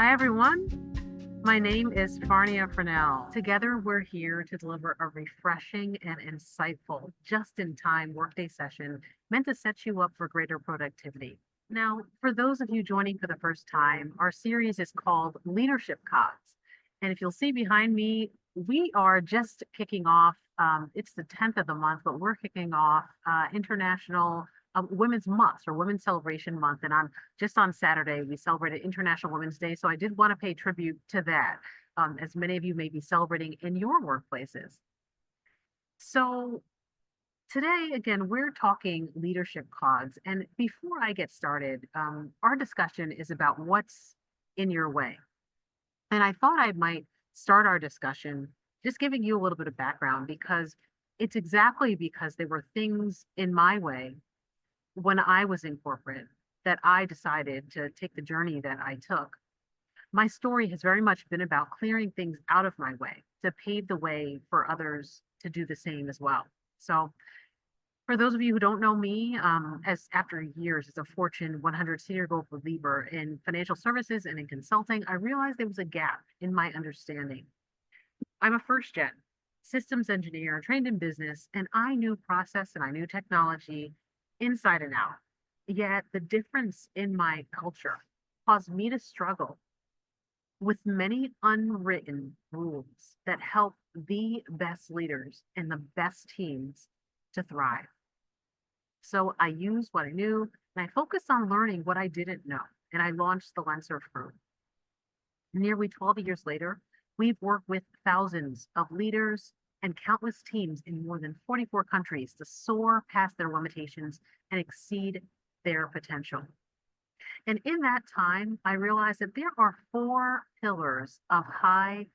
Hi, everyone. My name is Farnia Fresnel. Together, we're here to deliver a refreshing and insightful, just in time workday session meant to set you up for greater productivity. Now, for those of you joining for the first time, our series is called Leadership COGS. And if you'll see behind me, we are just kicking off, it's the 10th of the month, but we're kicking off International Women's Month or Women's Celebration Month. And just on Saturday, we celebrated International Women's Day. So I did want to pay tribute to that, as many of you may be celebrating in your workplaces. So today, again, we're talking leadership COGS. And before I get started, our discussion is about what's in your way. And I thought I might start our discussion just giving you a little bit of background because it's exactly because there were things in my way when I was in corporate that I decided to take the journey that I took. My story has very much been about clearing things out of my way to pave the way for others to do the same as well. So, for those of you who don't know me, as after years as a Fortune 100 senior global leader in financial services and in consulting, I realized there was a gap in my understanding. I'm a first gen systems engineer trained in business, and I knew process and I knew technology inside and out. Yet the difference in my culture caused me to struggle with many unwritten rules that help the best leaders and the best teams to thrive. So I used what I knew and I focused on learning what I didn't know. And I launched the Lenserf-group. Nearly 12 years later, we've worked with thousands of leaders and countless teams in more than 44 countries to soar past their limitations and exceed their potential. And in that time, I realized that there are four pillars of high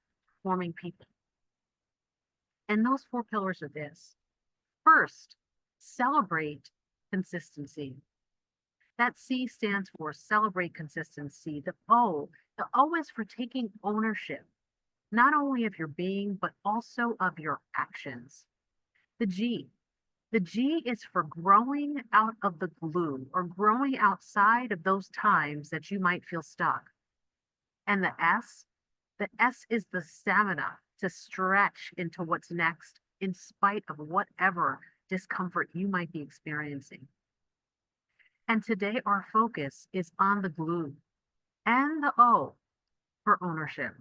performing people. And those four pillars are this. First, celebrate consistency. That C stands for celebrate consistency. The O is for taking ownership, not only of your being, but also of your actions. The G, the G is for growing out of the glue or growing outside of those times that you might feel stuck. And the S is the stamina to stretch into what's next in spite of whatever discomfort you might be experiencing. And today our focus is on the glue and the O for ownership.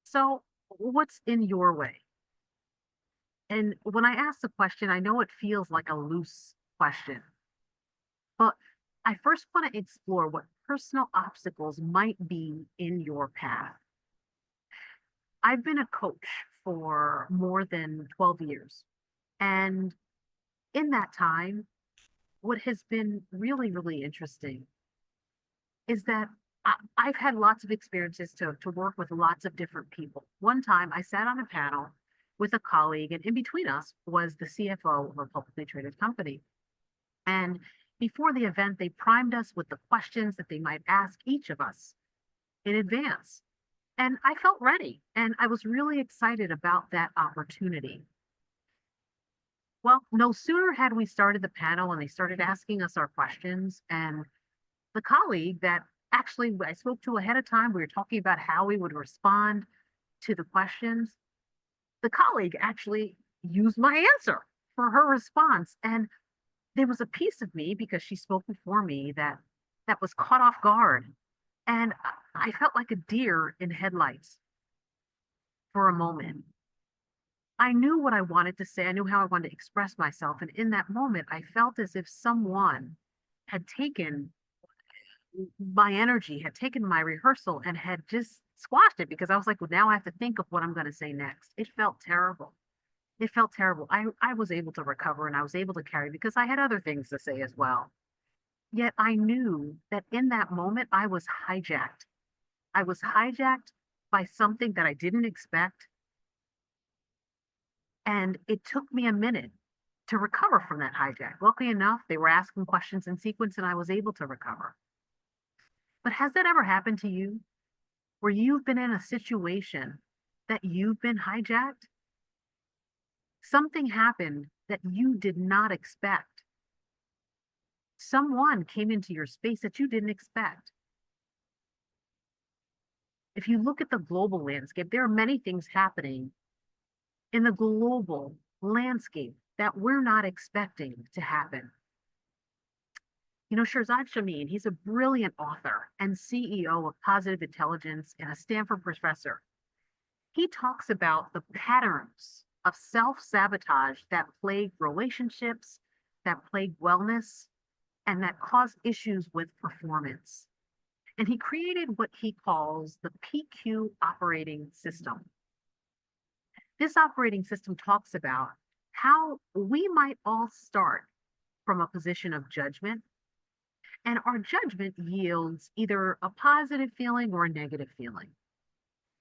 So what's in your way? And when I ask the question, I know it feels like a loose question, but I first want to explore what personal obstacles might be in your path. I've been a coach for more than 12 years. And in that time, what has been really, really interesting is that I've had lots of experiences to work with lots of different people. One time I sat on a panel with a colleague, and in between us was the CFO of a publicly traded company. And before the event, they primed us with the questions that they might ask each of us in advance. And I felt ready, and I was really excited about that opportunity. Well, no sooner had we started the panel and they started asking us our questions, and the colleague that actually I spoke to ahead of time, we were talking about how we would respond to the questions. The colleague actually used my answer for her response. And there was a piece of me because she spoke before me that was caught off guard. And I felt like a deer in headlights for a moment. I knew what I wanted to say. I knew how I wanted to express myself. And in that moment, I felt as if someone had taken my energy, had taken my rehearsal and had just squashed it because I was like, well, now I have to think of what I'm going to say next. It felt terrible. It felt terrible. I was able to recover and I was able to carry because I had other things to say as well. Yet I knew that in that moment, I was hijacked. I was hijacked by something that I didn't expect. And it took me a minute to recover from that hijack. Luckily enough, they were asking questions in sequence and I was able to recover. But has that ever happened to you where you've been in a situation that you've been hijacked? Something happened that you did not expect. Someone came into your space that you didn't expect. If you look at the global landscape, there are many things happening in the global landscape that we're not expecting to happen. Shirzad Chamine, he's a brilliant author and CEO of Positive Intelligence and a Stanford professor. He talks about the patterns of self-sabotage that plague relationships, that plague wellness, and that cause issues with performance. And he created what he calls the PQ operating system. This operating system talks about how we might all start from a position of judgment, and our judgment yields either a positive feeling or a negative feeling.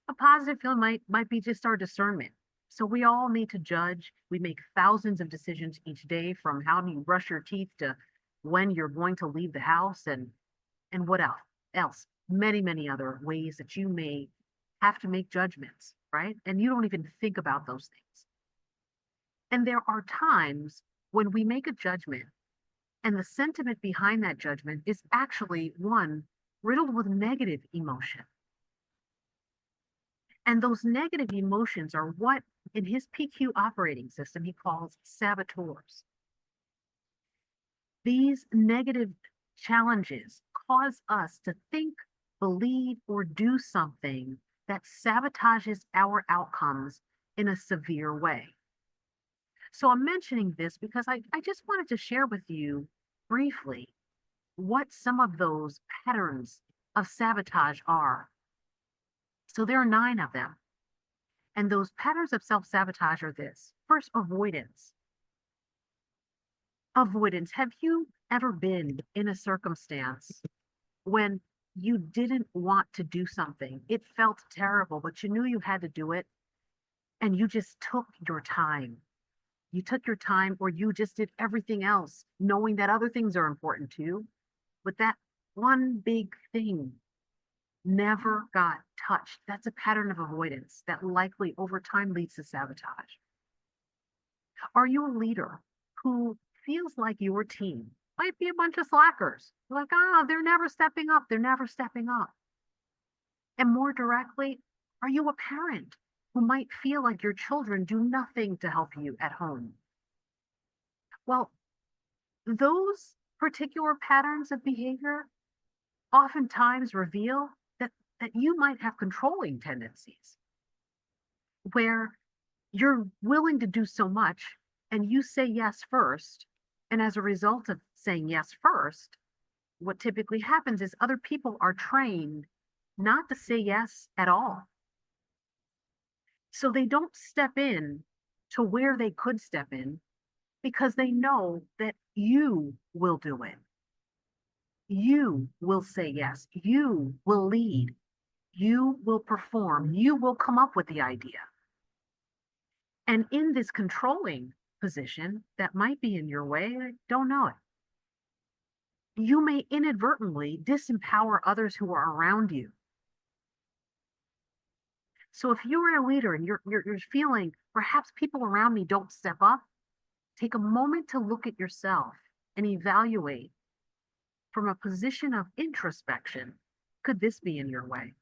A positive feeling might be just our discernment. So we all need to judge. We make thousands of decisions each day, from how do you brush your teeth to when you're going to leave the house, and what else. Many other ways that you may have to make judgments, right? And you don't even think about those things. And there are times when we make a judgment and the sentiment behind that judgment is actually one riddled with negative emotion. And those negative emotions are what, in his PQ operating system, he calls saboteurs. These negative challenges cause us to think, believe, or do something that sabotages our outcomes in a severe way. So I'm mentioning this because I just wanted to share with you briefly what some of those patterns of sabotage are. So there are 9 of them. And those patterns of self-sabotage are this. First, avoidance. Avoidance. Have you ever been in a circumstance when you didn't want to do something? It felt terrible, but you knew you had to do it, and you just took your time. You took your time, or you just did everything else, knowing that other things are important too. But that one big thing never got touched. That's a pattern of avoidance that likely over time leads to sabotage. Are you a leader who feels like your team might be a bunch of slackers? Like, they're never stepping up. They're never stepping up. And more directly, are you a parent who might feel like your children do nothing to help you at home? Well, those particular patterns of behavior oftentimes reveal that you might have controlling tendencies, where you're willing to do so much and you say yes first. And as a result of saying yes first, what typically happens is other people are trained not to say yes at all. So they don't step in to where they could step in because they know that you will do it. You will say yes. You will lead. You will perform. You will come up with the idea. And in this controlling position that might be in your way, I don't know it, you may inadvertently disempower others who are around you. So if you are a leader and you're feeling perhaps people around me don't step up, take a moment to look at yourself and evaluate from a position of introspection. Could this be in your way?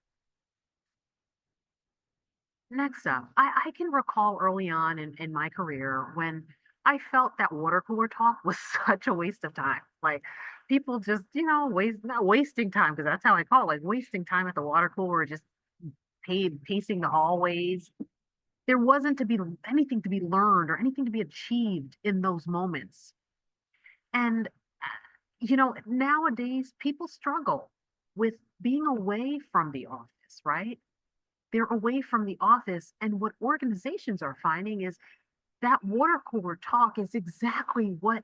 Next up, I can recall early on in my career when I felt that water cooler talk was such a waste of time. Like, people just, not wasting time, because that's how I call it, like wasting time at the water cooler, just pacing the hallways. There wasn't to be anything to be learned or anything to be achieved in those moments. And, nowadays people struggle with being away from the office, right? They're away from the office. And what organizations are finding is that water cooler talk is exactly what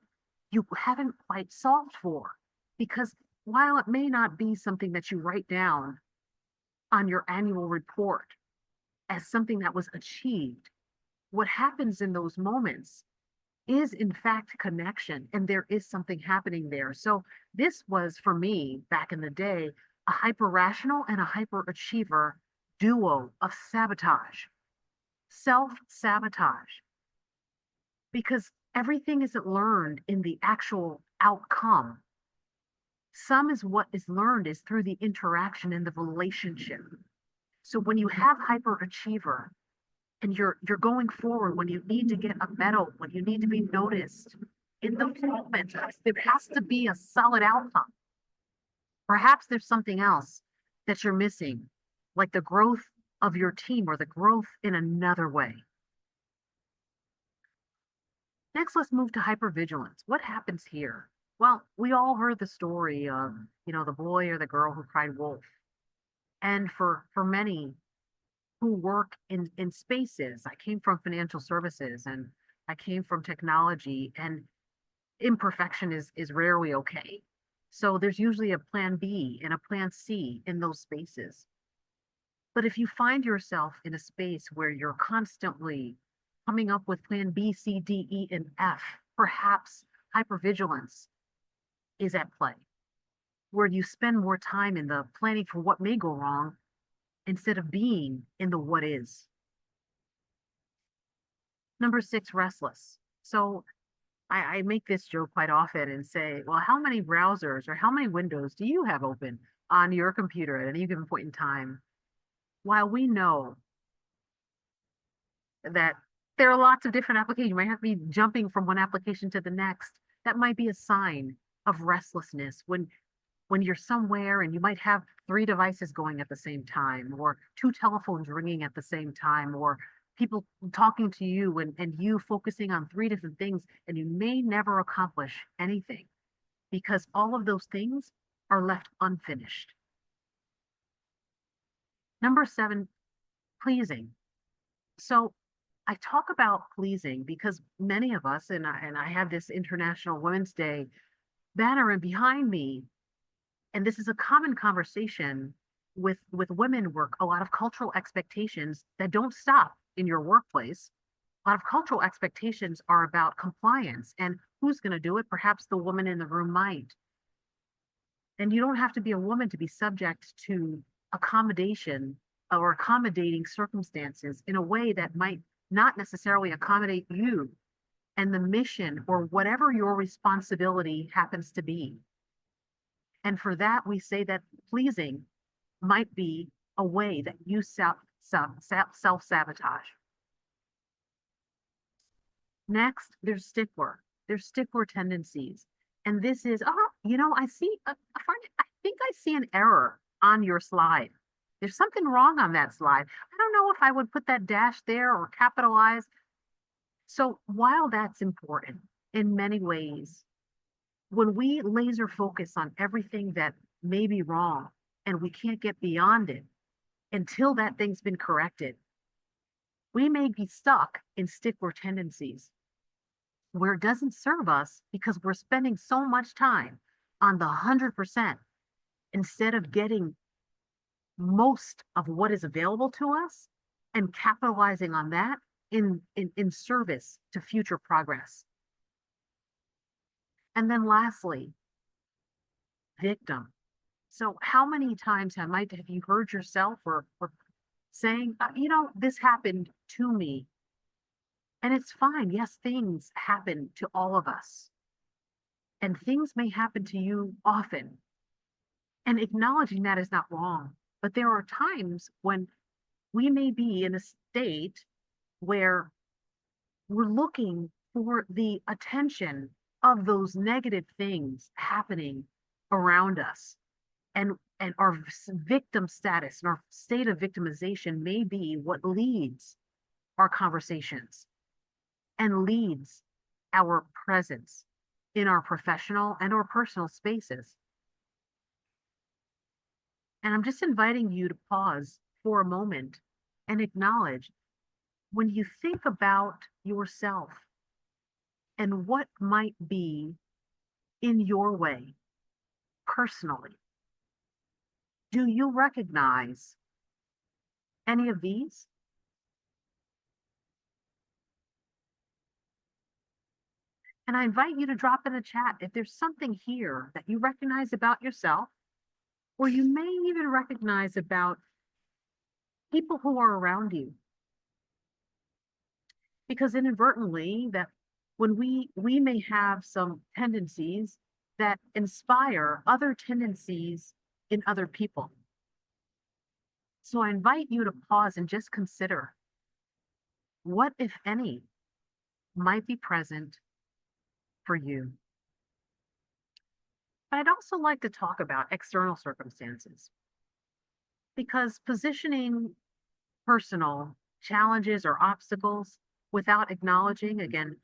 you haven't quite solved for. Because while it may not be something that you write down on your annual report as something that was achieved, what happens in those moments is in fact connection, and there is something happening there. So this was, for me back in the day, a hyper rational and a hyper achiever duo of sabotage, self-sabotage, because everything isn't learned in the actual outcome. Some is what is learned is through the interaction and the relationship. So when you have hyperachiever and you're going forward, when you need to get a medal, when you need to be noticed, in those moments, there has to be a solid outcome. Perhaps there's something else that you're missing, like the growth of your team or the growth in another way. Next, let's move to hypervigilance. What happens here? Well, we all heard the story of, the boy or the girl who cried wolf. And for many who work in spaces, I came from financial services and I came from technology, and imperfection is rarely okay. So there's usually a plan B and a plan C in those spaces. But if you find yourself in a space where you're constantly coming up with plan B, C, D, E, and F, perhaps hypervigilance is at play, where you spend more time in the planning for what may go wrong instead of being in the what is. Number 6, restless. So I make this joke quite often and say, well, how many browsers or how many windows do you have open on your computer at any given point in time? While we know that there are lots of different applications, you might have to be jumping from one application to the next. That might be a sign of restlessness when you're somewhere and you might have 3 devices going at the same time, or 2 telephones ringing at the same time, or people talking to you and you focusing on 3 different things, and you may never accomplish anything because all of those things are left unfinished. Number 7, pleasing. So I talk about pleasing because many of us, and I have this International Women's Day banner and behind me, and this is a common conversation with women work, a lot of cultural expectations that don't stop in your workplace. A lot of cultural expectations are about compliance and who's going to do it. Perhaps the woman in the room might. And you don't have to be a woman to be subject to accommodation or accommodating circumstances in a way that might not necessarily accommodate you and the mission or whatever your responsibility happens to be. And for that, we say that pleasing might be a way that you self-sabotage. Next, there's stickler. There's stickler tendencies. And this is, I think I see an error on your slide. There's something wrong on that slide. I don't know if I would put that dash there or capitalize. So while that's important in many ways, when we laser focus on everything that may be wrong and we can't get beyond it until that thing's been corrected, we may be stuck in stickler tendencies where it doesn't serve us because we're spending so much time on the 100% instead of getting most of what is available to us and capitalizing on that in service to future progress. And then lastly, victim. So how many times have you heard yourself or saying, this happened to me? And it's fine. Yes, things happen to all of us. And things may happen to you often. And acknowledging that is not wrong. But there are times when we may be in a state where we're looking for the attention of those negative things happening around us. And our victim status and our state of victimization may be what leads our conversations and leads our presence in our professional and our personal spaces. And I'm just inviting you to pause for a moment and acknowledge when you think about yourself and what might be in your way personally. Do you recognize any of these? And I invite you to drop in the chat if there's something here that you recognize about yourself, or you may even recognize about people who are around you. Because inadvertently, that when we may have some tendencies that inspire other tendencies in other people. So I invite you to pause and just consider what, if any, might be present for you. But I'd also like to talk about external circumstances because positioning personal challenges or obstacles without acknowledging, again,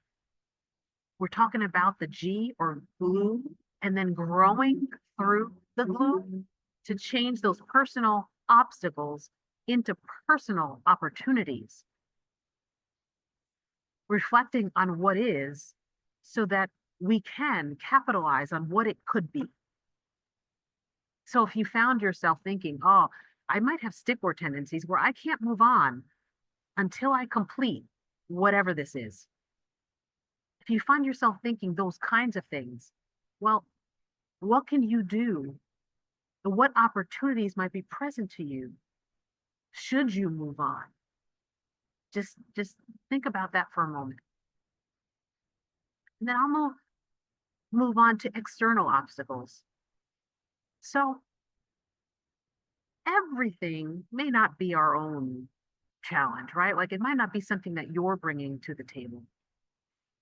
we're talking about the G or glue, and then growing through the glue to change those personal obstacles into personal opportunities, reflecting on what is so that we can capitalize on what it could be. So if you found yourself thinking, oh, I might have stickler tendencies where I can't move on until I complete whatever this is. If you find yourself thinking those kinds of things, well, what can you do? What opportunities might be present to you should you move on? Just think about that for a moment. And then I'll move on to external obstacles. So everything may not be our own challenge, right? Like it might not be something that you're bringing to the table.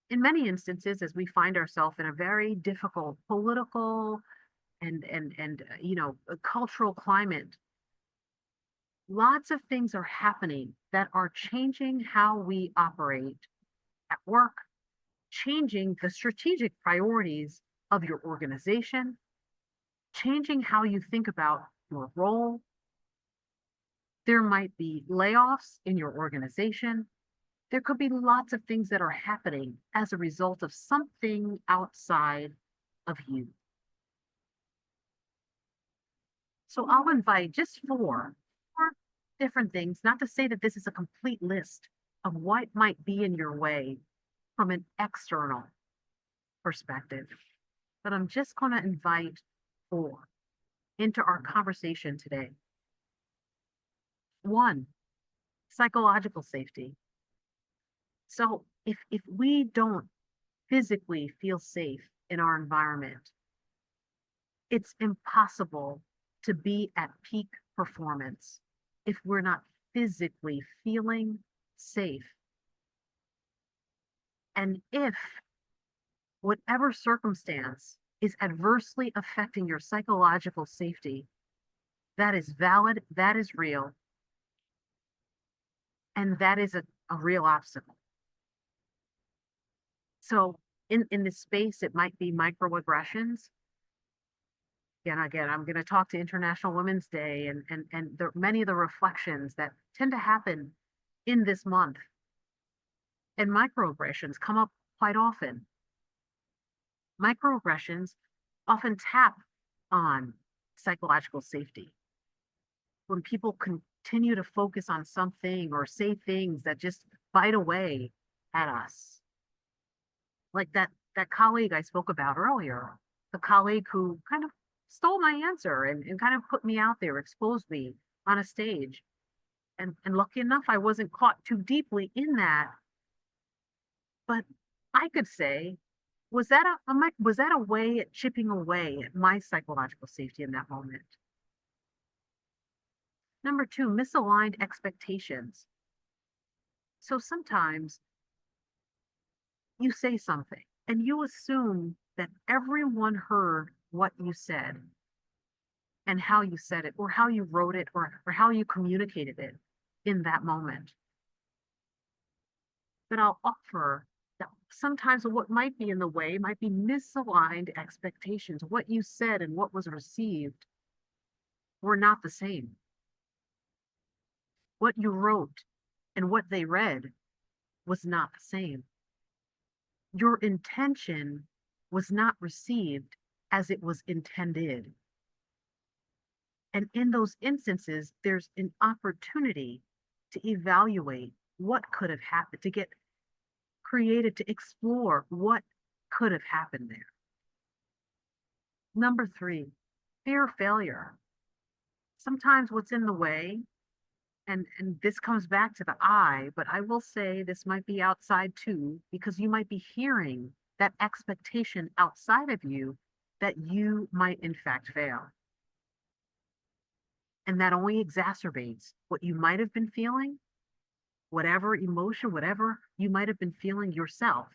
In many instances, as we find ourselves in a very difficult political and a cultural climate, lots of things are happening that are changing how we operate at work, changing the strategic priorities of your organization, changing how you think about your role. There might be layoffs in your organization. There could be lots of things that are happening as a result of something outside of you. So I'll invite just four different things, not to say that this is a complete list of what might be in your way from an external perspective, but I'm just going to invite four into our conversation today. One, psychological safety. So if we don't physically feel safe in our environment, it's impossible to be at peak performance if we're not physically feeling safe. And if whatever circumstance is adversely affecting your psychological safety, that is valid, that is real, and that is a real obstacle. So in this space, it might be microaggressions. Again, I'm going to talk to International Women's Day and many of the reflections that tend to happen in this month. And microaggressions come up quite often. Microaggressions often tap on psychological safety. When people continue to focus on something or say things that just bite away at us. Like that colleague I spoke about earlier, the colleague who kind of stole my answer and kind of put me out there, exposed me on a stage. And lucky enough, I wasn't caught too deeply in that. But I could say, was that a way at chipping away at my psychological safety in that moment? Number two, misaligned expectations. So sometimes you say something and you assume that everyone heard what you said and how you said it or how you wrote it or how you communicated it in that moment. But I'll offer that sometimes what might be in the way might be misaligned expectations. What you said and what was received were not the same. What you wrote and what they read was not the same. Your intention was not received as it was intended. And in those instances, there's an opportunity to evaluate what could have happened, to get created, to explore what could have happened there. Number three, fear of failure. Sometimes what's in the way, and this comes back to the I, but I will say this might be outside too, because you might be hearing that expectation outside of you that you might in fact fail. And that only exacerbates what you might have been feeling, whatever emotion, whatever you might have been feeling yourself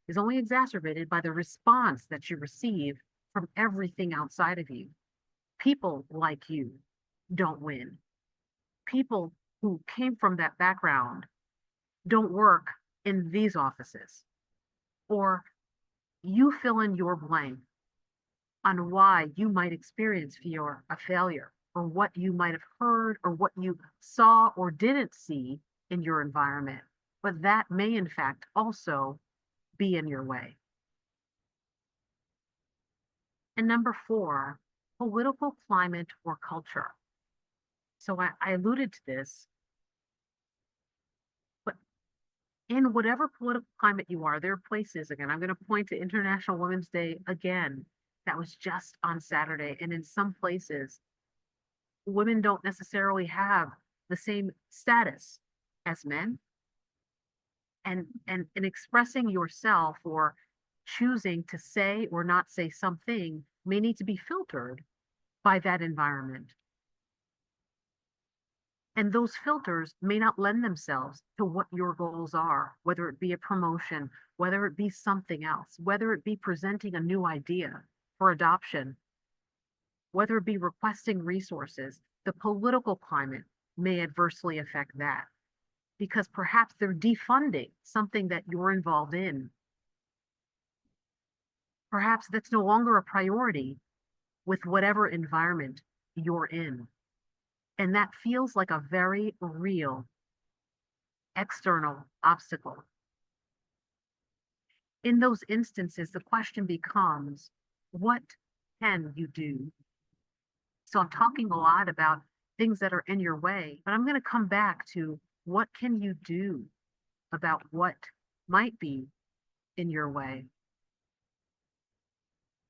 is only exacerbated by the response that you receive from everything outside of you. People like you don't win. People who came from that background don't work in these offices. Or you fill in your blank on why you might experience fear of failure, or what you might have heard, or what you saw or didn't see in your environment. But that may, in fact, also be in your way. And number four, political climate or culture. So I alluded to this, but in whatever political climate you are, there are places, again, I'm going to point to International Women's Day again. That was just on Saturday. And in some places, women don't necessarily have the same status as men. And in expressing yourself or choosing to say or not say something may need to be filtered by that environment. And those filters may not lend themselves to what your goals are, whether it be a promotion, whether it be something else, whether it be presenting a new idea for adoption, whether it be requesting resources. The political climate may adversely affect that because perhaps they're defunding something that you're involved in. Perhaps that's no longer a priority with whatever environment you're in. And that feels like a very real external obstacle. In those instances, the question becomes, what can you do? So I'm talking a lot about things that are in your way, but I'm going to come back to what can you do about what might be in your way.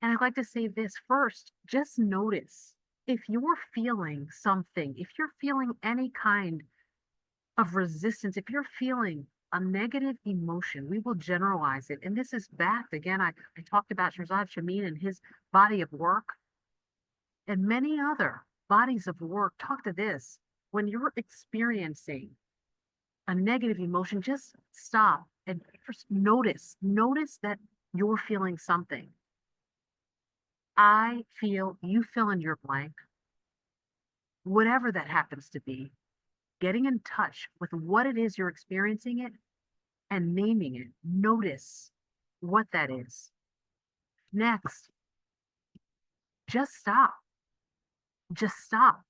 And I'd like to say this first, just notice if you're feeling something, if you're feeling any kind of resistance, if you're feeling a negative emotion, we will generalize it. And this is backed, again, I talked about Shirzad Chamine and his body of work, and many other bodies of work talk to this. When you're experiencing a negative emotion, just stop and first notice that you're feeling something. I feel, you fill in your blank, whatever that happens to be, getting in touch with what it is you're experiencing it and naming it. Notice what that is. Next, just stop. Just stop.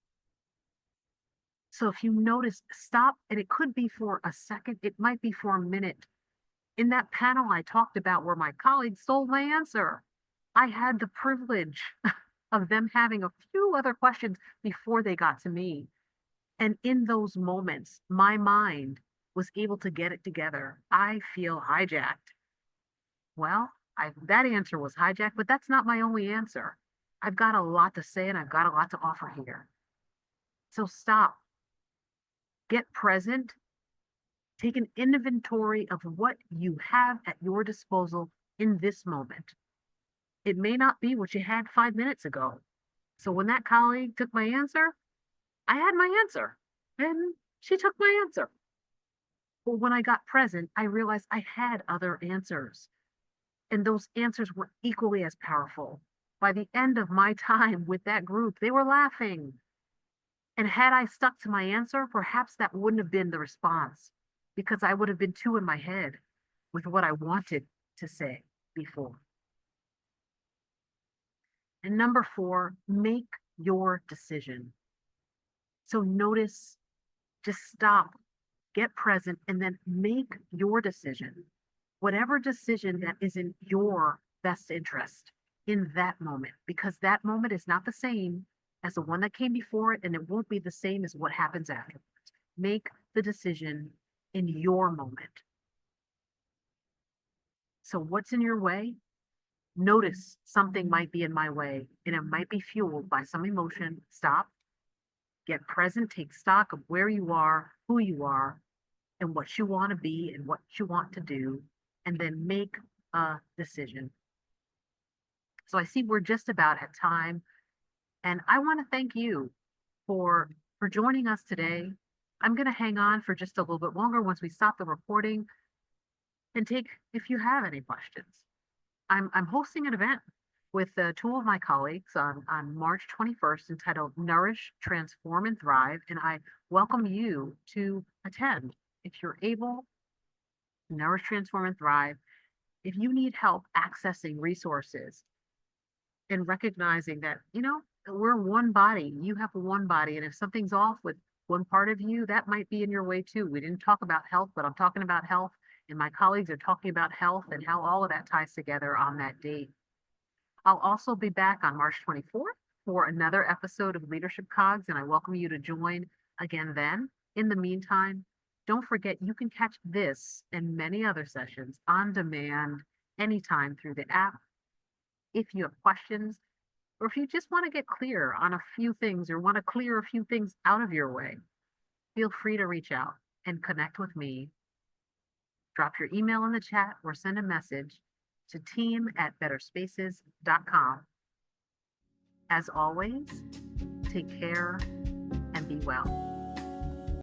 So if you notice, stop, and it could be for a second, it might be for a minute. In that panel I talked about where my colleagues stole my answer, I had the privilege of them having a few other questions before they got to me. And in those moments, my mind was able to get it together. I feel hijacked. Well, that answer was hijacked, but that's not my only answer. I've got a lot to say and I've got a lot to offer here. So stop, get present, take an inventory of what you have at your disposal in this moment. It may not be what you had 5 minutes ago. So when that colleague took my answer, I had my answer and she took my answer. But when I got present, I realized I had other answers. And those answers were equally as powerful. By the end of my time with that group, they were laughing. And had I stuck to my answer, perhaps that wouldn't have been the response because I would have been too in my head with what I wanted to say before. And number four, make your decision. So notice, just stop, get present, and then make your decision. Whatever decision that is in your best interest in that moment, because that moment is not the same as the one that came before it, and it won't be the same as what happens afterwards. Make the decision in your moment. So what's in your way? Notice something might be in my way, and it might be fueled by some emotion. Stop, get present, take stock of where you are, who you are, and what you want to be and what you want to do, and then make a decision. So I see we're just about at time, and I want to thank you for for joining us today. I'm going to hang on for just a little bit longer once we stop the recording and take if you have any questions. I'm hosting an event with two of my colleagues on March 21st entitled Nourish, Transform, and Thrive, and I welcome you to attend. If you're able, Nourish, Transform, and Thrive. If you need help accessing resources and recognizing that, we're one body, you have one body, and if something's off with one part of you, that might be in your way too. We didn't talk about health, but I'm talking about health, and my colleagues are talking about health and how all of that ties together on that date. I'll also be back on March 24th for another episode of Leadership COGS, and I welcome you to join again then. In the meantime, don't forget you can catch this and many other sessions on demand anytime through the app. If you have questions, or if you just want to get clear on a few things or want to clear a few things out of your way, feel free to reach out and connect with me. Drop your email in the chat or send a message to team@betterspaces.com. As always, take care and be well.